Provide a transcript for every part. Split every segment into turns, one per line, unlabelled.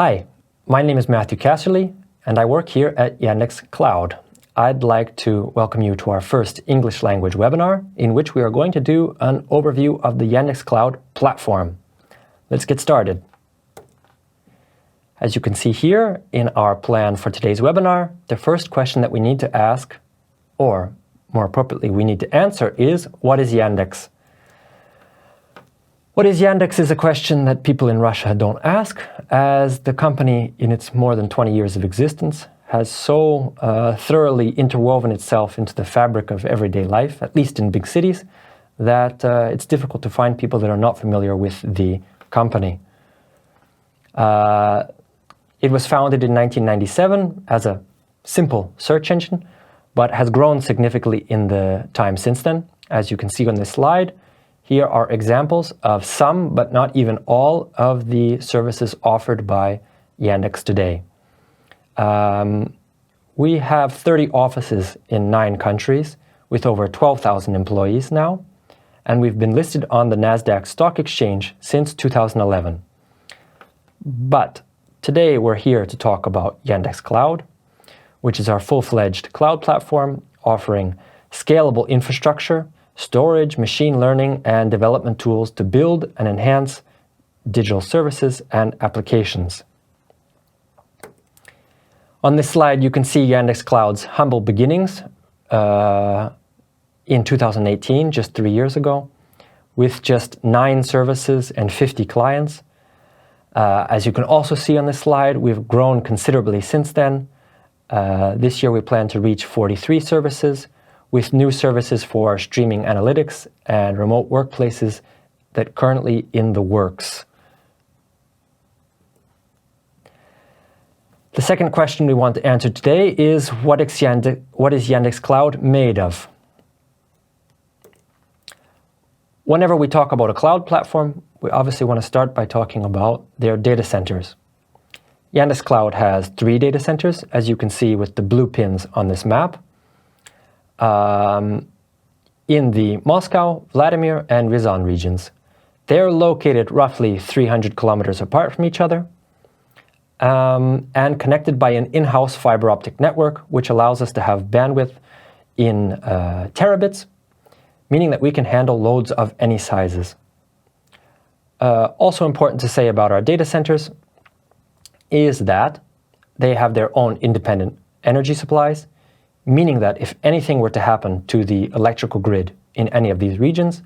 Hi, my name is Matthew Casserly, and I work here at Yandex.Cloud. I'd like to welcome you to our first English language webinar, in which we are going to do an overview of the Yandex.Cloud platform. Let's get started. As you can see here in our plan for today's webinar, the first question that we need to ask, or more appropriately, we need to answer is, what is Yandex? What is Yandex is a question that people in Russia don't ask, as the company, in its more than 20 years of existence, has so thoroughly interwoven itself into the fabric of everyday life, at least in big cities, that it's difficult to find people that are not familiar with the company. It was founded in 1997 as a simple search engine, but has grown significantly in the time since then. As you can see on this slide, here are examples of some, but not even all, of the services offered by Yandex today. We have 30 offices in 9 countries with over 12,000 employees now, and we've been listed on the Nasdaq Stock Exchange since 2011. But today we're here to talk about Yandex.Cloud, which is our full-fledged cloud platform offering scalable infrastructure, storage, machine learning, and development tools to build and enhance digital services and applications. On this slide, you can see Yandex.Cloud's humble beginnings in 2018, just 3 years ago, with just 9 services and 50 clients. As you can also see on this slide, we've grown considerably since then. This year we plan to reach 43 services, with new services for streaming analytics and remote workplaces that currently in the works. The second question we want to answer today is, what is Yandex.Cloud made of? Whenever we talk about a cloud platform, we obviously want to start by talking about their data centers. Yandex.Cloud has 3 data centers, as you can see with the blue pins on this map, in the Moscow, Vladimir, and Ryazan regions. They're located roughly 300 kilometers apart from each other, and connected by an in-house fiber optic network, which allows us to have bandwidth in terabits, meaning that we can handle loads of any sizes. Also important to say about our data centers is that they have their own independent energy supplies, meaning that if anything were to happen to the electrical grid in any of these regions,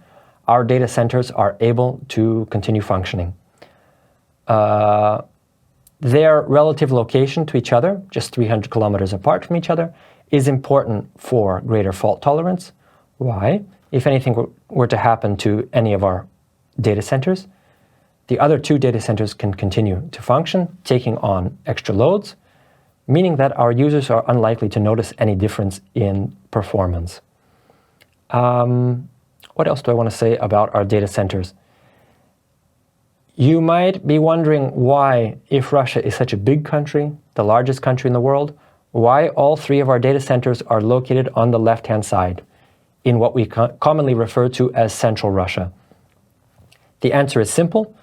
our data centers are able to continue functioning. Their relative location to each other, just 300 kilometers apart from each other, is important for greater fault tolerance. Why? If anything were to happen to any of our data centers, the other 2 data centers can continue to function, taking on extra loads, meaning that our users are unlikely to notice any difference in performance. What else do I want to say about our data centers? You might be wondering why, if Russia is such a big country, the largest country in the world, why all 3 of our data centers are located on the left-hand side, in what we commonly refer to as Central Russia. The answer is simple,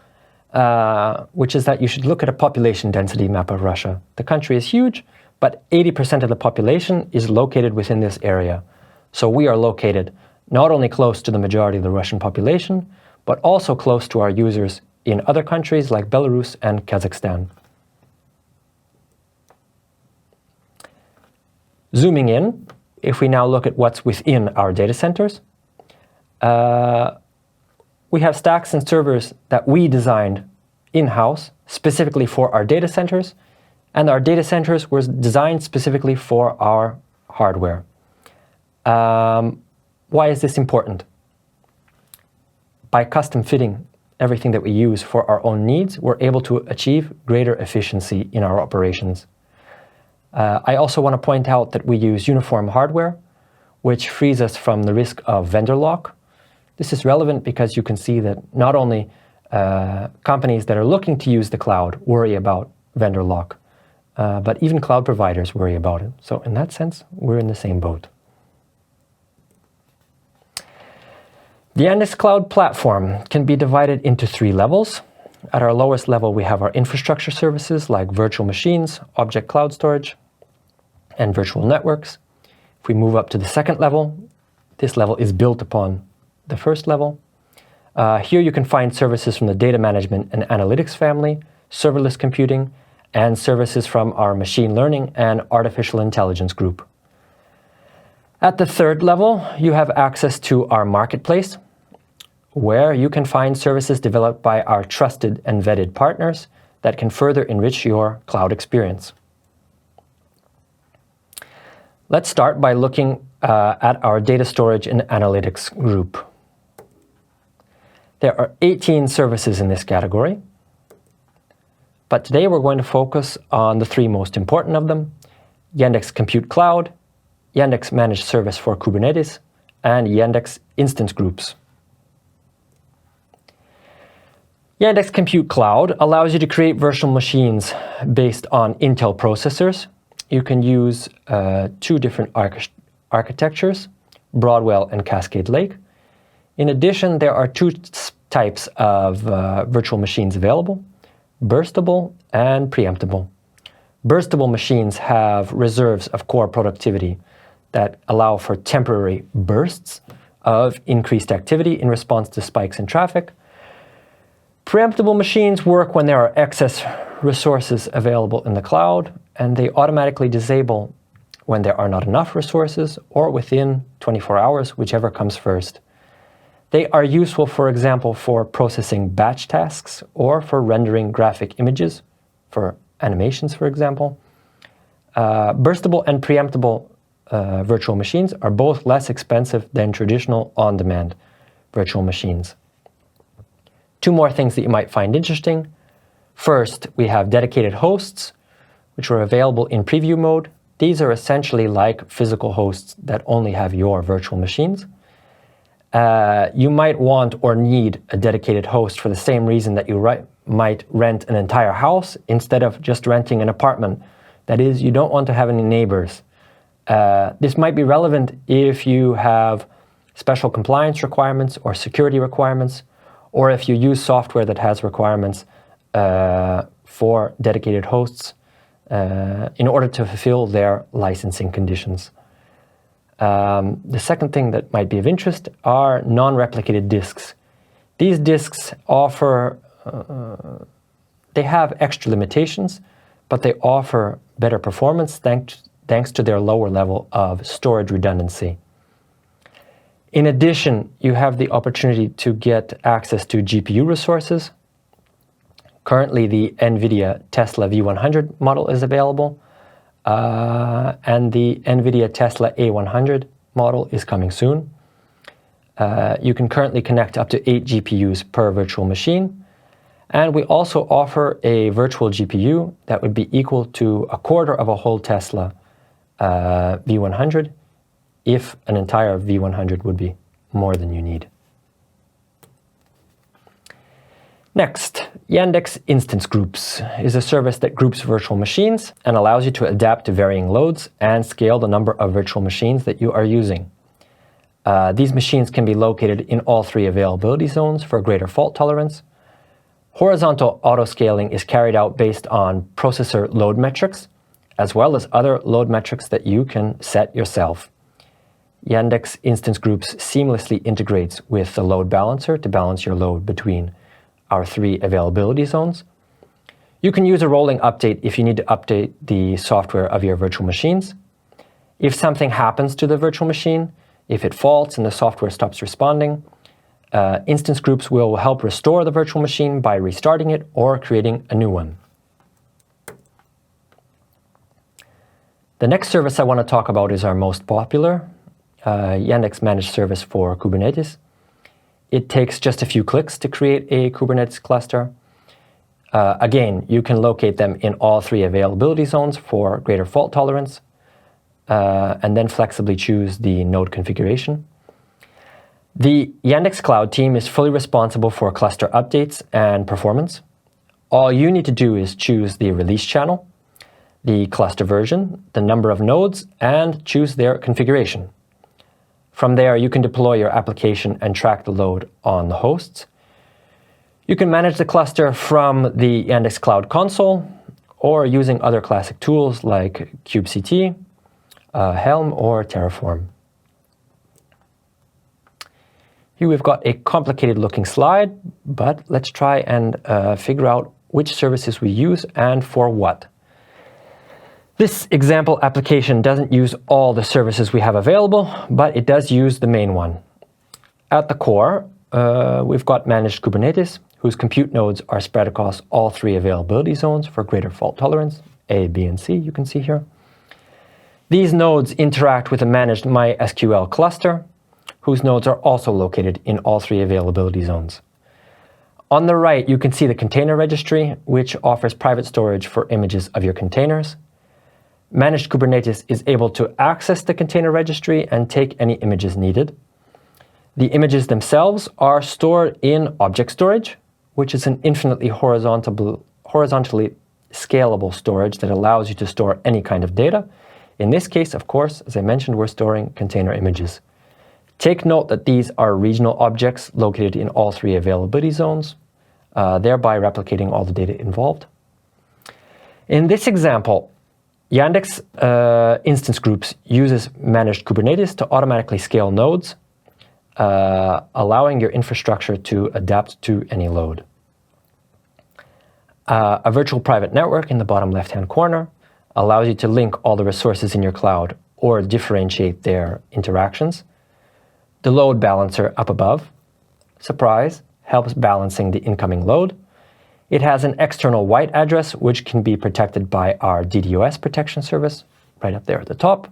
which is that you should look at a population density map of Russia. The country is huge, but 80% of the population is located within this area. So we are located not only close to the majority of the Russian population, but also close to our users in other countries like Belarus and Kazakhstan. Zooming in, if we now look at what's within our data centers, we have stacks and servers that we designed in-house specifically for our data centers, and our data centers were designed specifically for our hardware. Why is this important? By custom fitting everything that we use for our own needs, we're able to achieve greater efficiency in our operations. I also want to point out that we use uniform hardware, which frees us from the risk of vendor lock. This is relevant because you can see that not only companies that are looking to use the cloud worry about vendor lock, but even cloud providers worry about it. So in that sense, we're in the same boat. The Yandex.Cloud platform can be divided into 3 levels. At our lowest level, we have our infrastructure services like virtual machines, object cloud storage, and virtual networks. If we move up to the second level, this level is built upon the first level. Here you can find services from the data management and analytics family, serverless computing, and services from our machine learning and artificial intelligence group. At the third level, you have access to our marketplace, where you can find services developed by our trusted and vetted partners that can further enrich your cloud experience. Let's start by looking at our data storage and analytics group. There are 18 services in this category, but today we're going to focus on the three most important of them: Yandex.Cloud, Yandex Managed Service for Kubernetes, and Yandex Instance Groups. Yandex.Cloud allows you to create virtual machines based on Intel processors. You can use two different architectures, Broadwell and Cascade Lake. In addition, there are two types of virtual machines available: burstable and preemptible. Burstable machines have reserves of core productivity that allow for temporary bursts of increased activity in response to spikes in traffic. Preemptible machines work when there are excess resources available in the cloud, and they automatically disable when there are not enough resources or within 24 hours, whichever comes first. They are useful, for example, for processing batch tasks or for rendering graphic images, for animations, for example. Burstable and preemptible virtual machines are both less expensive than traditional on-demand virtual machines. Two more things that you might find interesting. First, we have dedicated hosts, which are available in preview mode. These are essentially like physical hosts that only have your virtual machines. You might want or need a dedicated host for the same reason that you might rent an entire house instead of just renting an apartment. That is, you don't want to have any neighbors. This might be relevant if you have special compliance requirements or security requirements, or if you use software that has requirements for dedicated hosts in order to fulfill their licensing conditions. The second thing that might be of interest are non-replicated disks. These disks offer, they have extra limitations, but they offer better performance thanks to their lower level of storage redundancy. In addition, you have the opportunity to get access to GPU resources. Currently, the NVIDIA Tesla V100 model is available, and the NVIDIA Tesla A100 model is coming soon. You can currently connect up to 8 GPUs per virtual machine, and we also offer a virtual GPU that would be equal to a quarter of a whole Tesla V100, if an entire V100 would be more than you need. Next, Yandex Instance Groups is a service that groups virtual machines and allows you to adapt to varying loads and scale the number of virtual machines that you are using. These machines can be located in all three availability zones for greater fault tolerance. Horizontal auto-scaling is carried out based on processor load metrics, as well as other load metrics that you can set yourself. Yandex Instance Groups seamlessly integrates with the load balancer to balance your load between our three availability zones. You can use a rolling update if you need to update the software of your virtual machines. If something happens to the virtual machine, if it faults and the software stops responding, Instance Groups will help restore the virtual machine by restarting it or creating a new one. The next service I want to talk about is our most popular, Yandex Managed Service for Kubernetes. It takes just a few clicks to create a Kubernetes cluster. Again, you can locate them in all three availability zones for greater fault tolerance, and then flexibly choose the node configuration. The Yandex.Cloud team is fully responsible for cluster updates and performance. All you need to do is choose the release channel, the cluster version, the number of nodes, and choose their configuration. From there, you can deploy your application and track the load on the hosts. You can manage the cluster from the Yandex.Cloud console or using other classic tools like kubectl, Helm, or Terraform. Here we've got a complicated looking slide, but let's try and figure out which services we use and for what. This example application doesn't use all the services we have available, but it does use the main one. At the core, we've got managed Kubernetes, whose compute nodes are spread across all 3 availability zones for greater fault tolerance, A, B, and C, you can see here. These nodes interact with a managed MySQL cluster, whose nodes are also located in all 3 availability zones. On the right, you can see the container registry, which offers private storage for images of your containers. Managed Kubernetes is able to access the container registry and take any images needed. The images themselves are stored in object storage, which is an infinitely horizontally scalable storage that allows you to store any kind of data. In this case, of course, as I mentioned, we're storing container images. Take note that these are regional objects located in all 3 availability zones, thereby replicating all the data involved. In this example, Yandex Instance Groups uses managed Kubernetes to automatically scale nodes, allowing your infrastructure to adapt to any load. A virtual private network in the bottom left-hand corner allows you to link all the resources in your cloud or differentiate their interactions. The load balancer up above, surprise, helps balancing the incoming load. It has an external white address, which can be protected by our DDoS protection service, right up there at the top,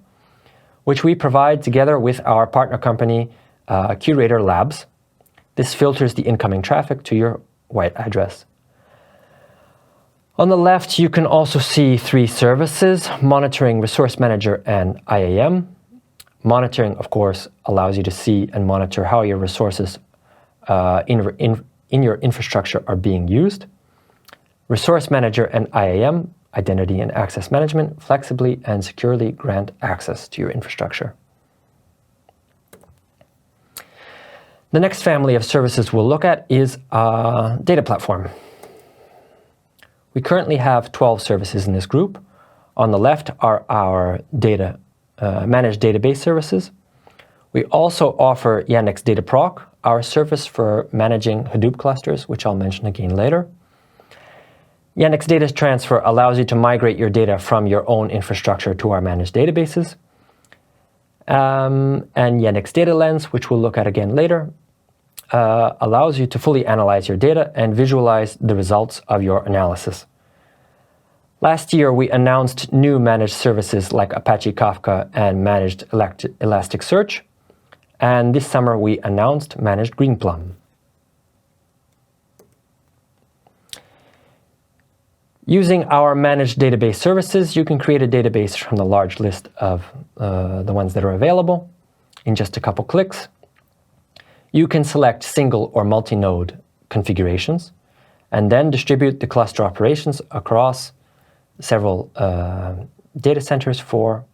which we provide together with our partner company, Curator Labs. This filters the incoming traffic to your white address. On the left, you can also see 3 services: Monitoring, Resource Manager, and IAM. Monitoring, of course, allows you to see and monitor how your resources in your infrastructure are being used. Resource Manager and IAM, Identity and Access Management, flexibly and securely grant access to your infrastructure. The next family of services we'll look at is a data platform. We currently have 12 services in this group. On the left are our managed database services. We also offer Yandex Data Proc, our service for managing Hadoop clusters, which I'll mention again later. Yandex Data Transfer allows you to migrate your data from your own infrastructure to our managed databases. And Yandex Data Lens, which we'll look at again later, allows you to fully analyze your data and visualize the results of your analysis. Last year, we announced new managed services like Apache Kafka and managed Elasticsearch. And this summer, we announced managed Greenplum. Using our managed database services, you can create a database from the large list of the ones that are available in just a couple clicks. You can select single or multi-node configurations and then distribute the cluster operations across several data centers for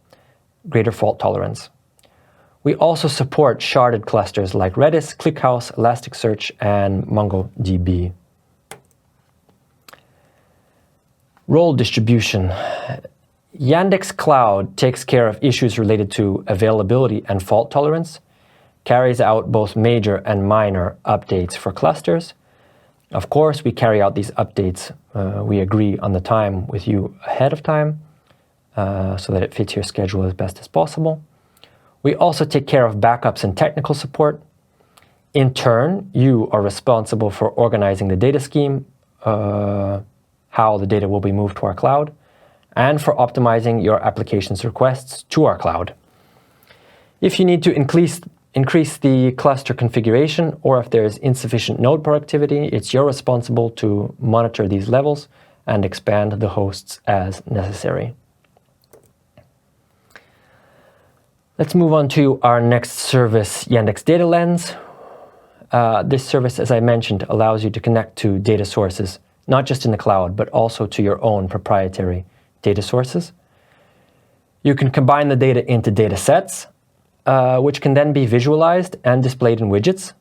greater fault tolerance. We also support sharded clusters like Redis, ClickHouse, Elasticsearch, and MongoDB. Role distribution. Yandex.Cloud takes care of issues related to availability and fault tolerance, carries out both major and minor updates for clusters. Of course, we carry out these updates. We agree on the time with you ahead of time so that it fits your schedule as best as possible. We also take care of backups and technical support. In turn, you are responsible for organizing the data scheme, how the data will be moved to our cloud, and for optimizing your application's requests to our cloud. If you need to increase the cluster configuration, or if there is insufficient node productivity, it's your responsibility to monitor these levels and expand the hosts as necessary. Let's move on to our next service, Yandex Data Lens. This service, as I mentioned, allows you to connect to data sources, not just in the cloud, but also to your own proprietary data sources. You can combine the data into data sets, which can then be visualized and displayed in widgets.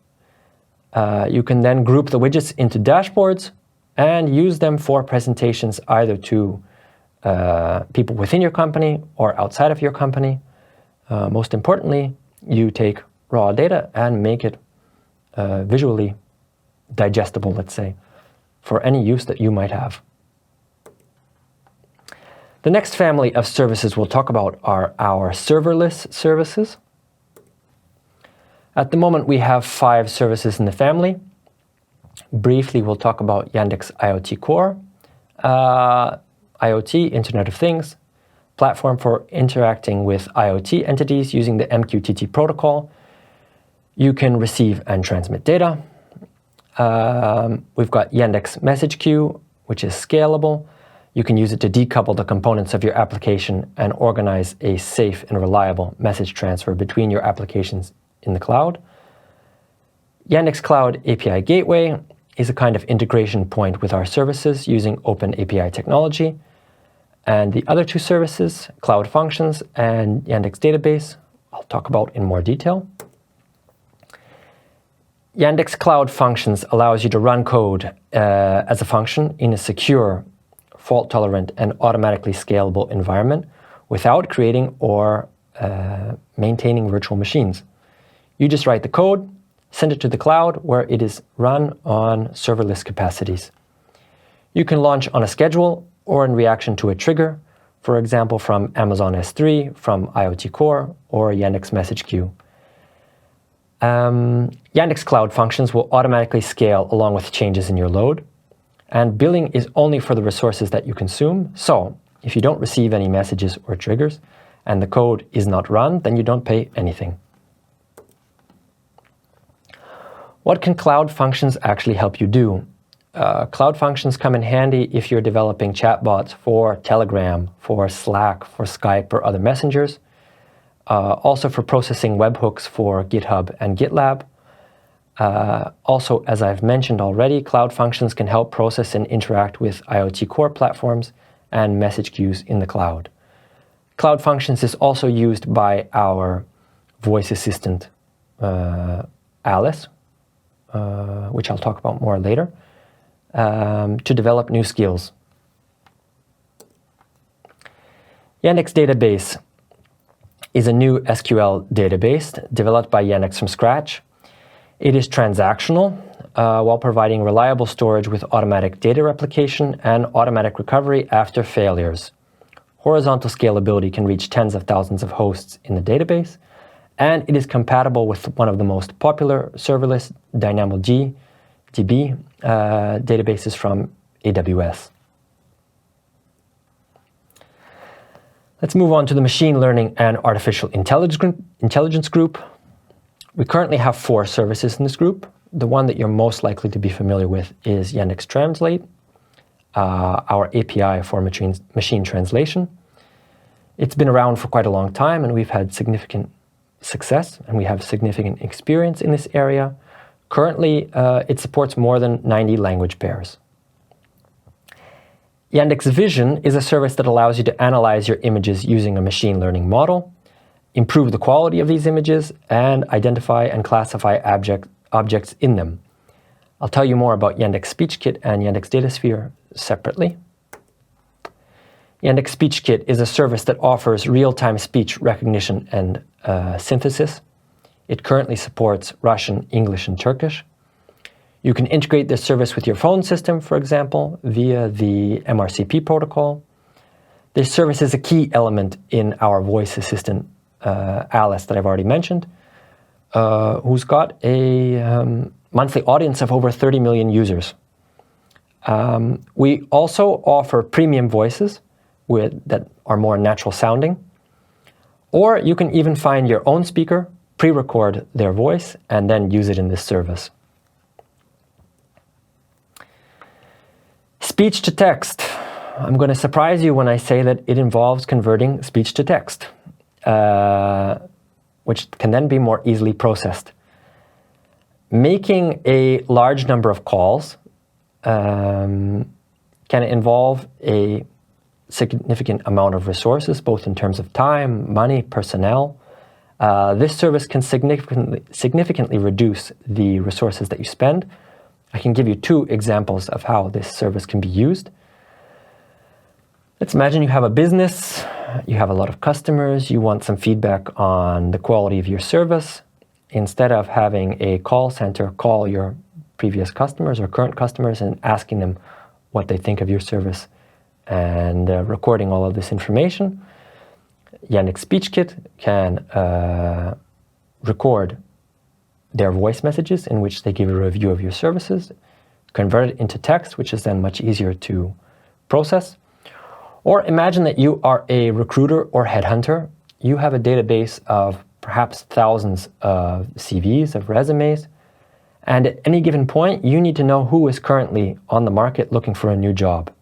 You can then group the widgets into dashboards and use them for presentations either to people within your company or outside of your company. Most importantly, you take raw data and make it visually digestible, let's say, for any use that you might have. The next family of services we'll talk about are our serverless services. At the moment, we have 5 services in the family. Briefly, we'll talk about Yandex IoT Core, IoT, Internet of Things, platform for interacting with IoT entities using the MQTT protocol. You can receive and transmit data. We've got Yandex Message Queue, which is scalable. You can use it to decouple the components of your application and organize a safe and reliable message transfer between your applications in the cloud. Yandex.Cloud API Gateway is a kind of integration point with our services using open API technology. And the other 2 services, Cloud Functions and Yandex Database, I'll talk about in more detail. Yandex Cloud Functions allows you to run code as a function in a secure, fault-tolerant, and automatically scalable environment without creating or maintaining virtual machines. You just write the code, send it to the cloud where it is run on serverless capacities. You can launch on a schedule or in reaction to a trigger, for example, from Amazon S3, from IoT Core, or Yandex Message Queue. Yandex Cloud Functions will automatically scale along with changes in your load, and billing is only for the resources that you consume. So if you don't receive any messages or triggers and the code is not run, then you don't pay anything. What can Cloud Functions actually help you do? Cloud Functions come in handy if you're developing chatbots for Telegram, for Slack, for Skype, or other messengers. Also for processing webhooks for GitHub and GitLab. Also, as I've mentioned already, Cloud Functions can help process and interact with IoT Core platforms and message queues in the cloud. Cloud Functions is also used by our voice assistant, Alice, which I'll talk about more later, to develop new skills. Yandex Database is a new SQL database developed by Yandex from scratch. It is transactional while providing reliable storage with automatic data replication and automatic recovery after failures. Horizontal scalability can reach tens of thousands of hosts in the database, and it is compatible with one of the most popular serverless DynamoDB databases from AWS. Let's move on to the machine learning and artificial intelligence group. We currently have 4 services in this group. The one that you're most likely to be familiar with is Yandex Translate, our API for machine translation. It's been around for quite a long time, and we've had significant success, and we have significant experience in this area. Currently, it supports more than 90 language pairs. Yandex Vision is a service that allows you to analyze your images using a machine learning model, improve the quality of these images, and identify and classify objects in them. I'll tell you more about Yandex SpeechKit and Yandex DataSphere separately. Yandex SpeechKit is a service that offers real-time speech recognition and synthesis. It currently supports Russian, English, and Turkish. You can integrate this service with your phone system, for example, via the MRCP protocol. This service is a key element in our voice assistant, Alice, that I've already mentioned, who's got a monthly audience of over 30 million users. We also offer premium voices that are more natural sounding, or you can even find your own speaker, pre-record their voice, and then use it in this service. Speech to text. I'm going to surprise you when I say that it involves converting speech to text, which can then be more easily processed. Making a large number of calls can involve a significant amount of resources, both in terms of time, money, personnel. This service can significantly reduce the resources that you spend. I can give you 2 examples of how this service can be used. Let's imagine you have a business, you have a lot of customers, you want some feedback on the quality of your service. Instead of having a call center call your previous customers or current customers and asking them what they think of your service and recording all of this information, Yandex Speech Kit can record their voice messages in which they give a review of your services, convert it into text, which is then much easier to process. Or imagine that you are a recruiter or headhunter. You have a database of perhaps thousands of CVs, of resumes, and at any given point, you need to know who is currently on the market looking for a new job.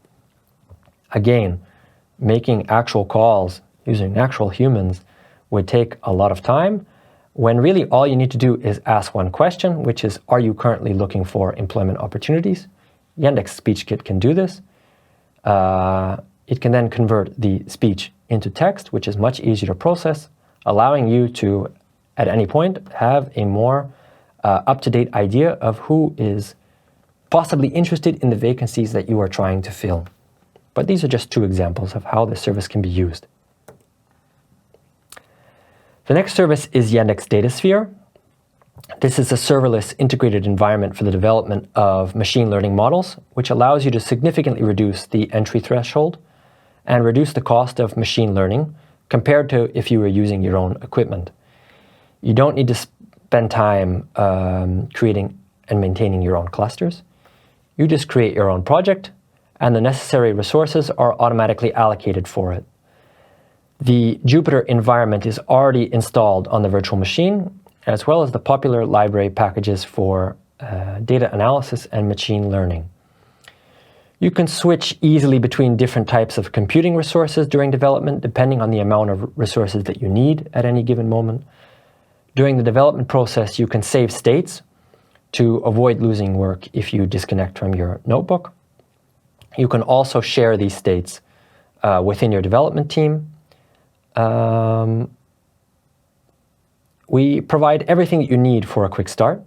Again, making actual calls using actual humans would take a lot of time, when really all you need to do is ask one question, which is, are you currently looking for employment opportunities? Yandex Speech Kit can do this. It can then convert the speech into text, which is much easier to process, allowing you to, at any point, have a more up-to-date idea of who is possibly interested in the vacancies that you are trying to fill. But these are just 2 examples of how this service can be used. The next service is Yandex Datasphere. This is a serverless integrated environment for the development of machine learning models, which allows you to significantly reduce the entry threshold and reduce the cost of machine learning compared to if you were using your own equipment. You don't need to spend time creating and maintaining your own clusters. You just create your own project, and the necessary resources are automatically allocated for it. The Jupyter environment is already installed on the virtual machine, as well as the popular library packages for data analysis and machine learning. You can switch easily between different types of computing resources during development, depending on the amount of resources that you need at any given moment. During the development process, you can save states to avoid losing work if you disconnect from your notebook. You can also share these states within your development team. We provide everything that you need for a quick start.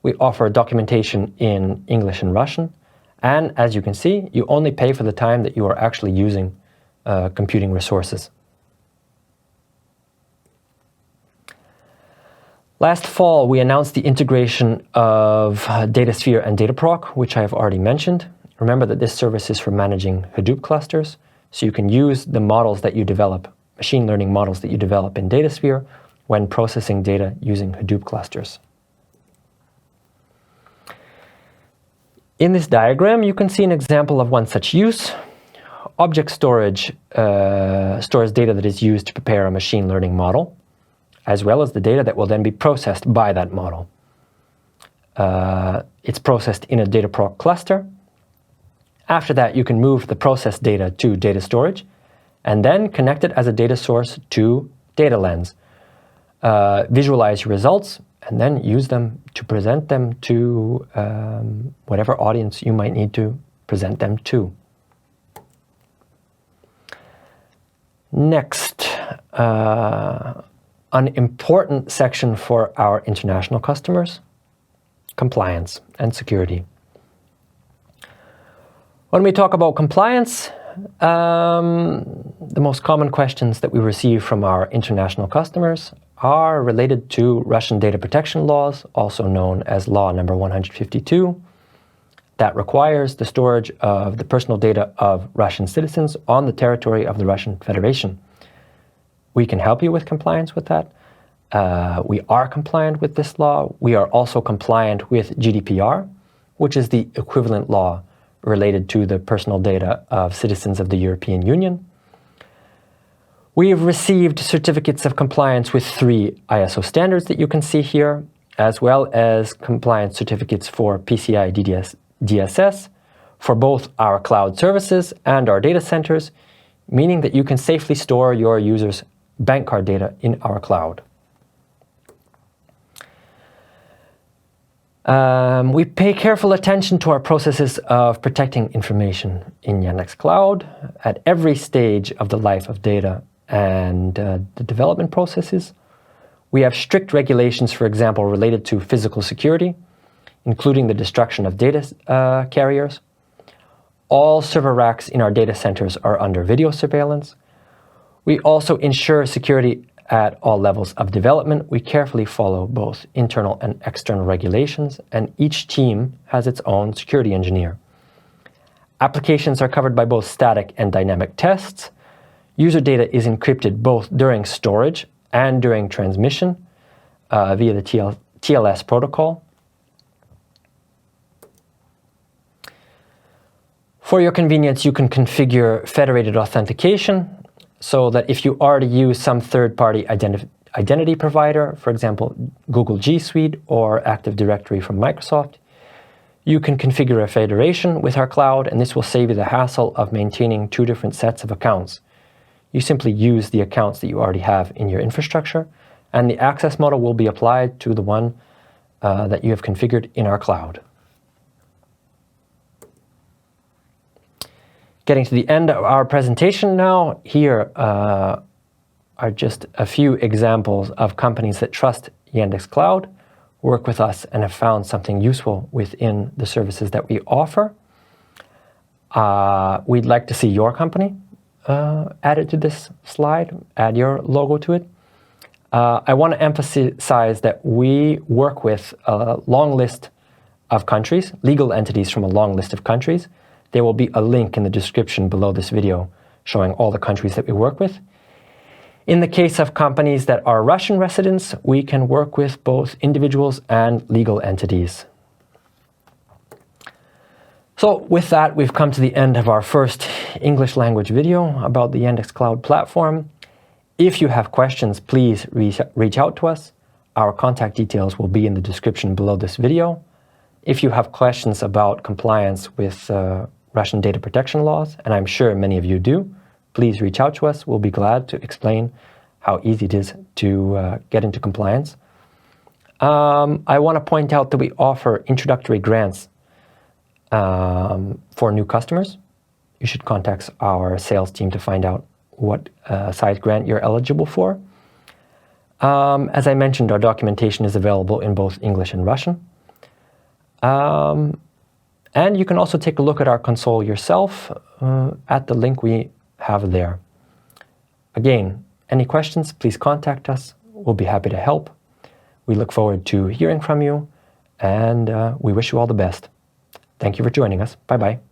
We offer documentation in English and Russian. And as you can see, you only pay for the time that you are actually using computing resources. Last fall, we announced the integration of Datasphere and Dataproc, which I have already mentioned. Remember that this service is for managing Hadoop clusters, so you can use the models that you develop, machine learning models that you develop in Datasphere, when processing data using Hadoop clusters. In this diagram, you can see an example of one such use. Object storage stores data that is used to prepare a machine learning model, as well as the data that will then be processed by that model. It's processed in a Dataproc cluster. After that, you can move the processed data to data storage, and then connect it as a data source to Data Lens. Visualize your results, and then use them to present them to whatever audience you might need to present them to. Next, an important section for our international customers, compliance and security. When we talk about compliance, the most common questions that we receive from our international customers are related to Russian data protection laws, also known as Law number 152, that requires the storage of the personal data of Russian citizens on the territory of the Russian Federation. We can help you with compliance with that. We are compliant with this law. We are also compliant with GDPR, which is the equivalent law related to the personal data of citizens of the European Union. We have received certificates of compliance with 3 ISO standards that you can see here, as well as compliance certificates for PCI DSS for both our cloud services and our data centers, meaning that you can safely store your users' bank card data in our cloud. We pay careful attention to our processes of protecting information in Yandex.Cloud at every stage of the life of data and the development processes. We have strict regulations, for example, related to physical security, including the destruction of data carriers. All server racks in our data centers are under video surveillance. We also ensure security at all levels of development. We carefully follow both internal and external regulations, and each team has its own security engineer. Applications are covered by both static and dynamic tests. User data is encrypted both during storage and during transmission via the TLS protocol. For your convenience, you can configure federated authentication so that if you already use some third-party identity provider, for example, Google G Suite or Active Directory from Microsoft, you can configure a federation with our cloud, and this will save you the hassle of maintaining two different sets of accounts. You simply use the accounts that you already have in your infrastructure, and the access model will be applied to the one that you have configured in our cloud. Getting to the end of our presentation now, here are just a few examples of companies that trust Yandex.Cloud, work with us, and have found something useful within the services that we offer. We'd like to see your company added to this slide, add your logo to it. I want to emphasize that we work with a long list of countries, legal entities from a long list of countries. There will be a link in the description below this video showing all the countries that we work with. In the case of companies that are Russian residents, we can work with both individuals and legal entities. So with that, we've come to the end of our first English language video about the Yandex.Cloud platform. If you have questions, please reach out to us. Our contact details will be in the description below this video. If you have questions about compliance with Russian data protection laws, and I'm sure many of you do, please reach out to us. We'll be glad to explain how easy it is to get into compliance. I want to point out that we offer introductory grants for new customers. You should contact our sales team to find out what size grant you're eligible for. As I mentioned, our documentation is available in both English and Russian. And you can also take a look at our console yourself at the link we have there. Again, any questions, please contact us. We'll be happy to help. We look forward to hearing from you, and we wish you all the best. Thank you for joining us. Bye-bye.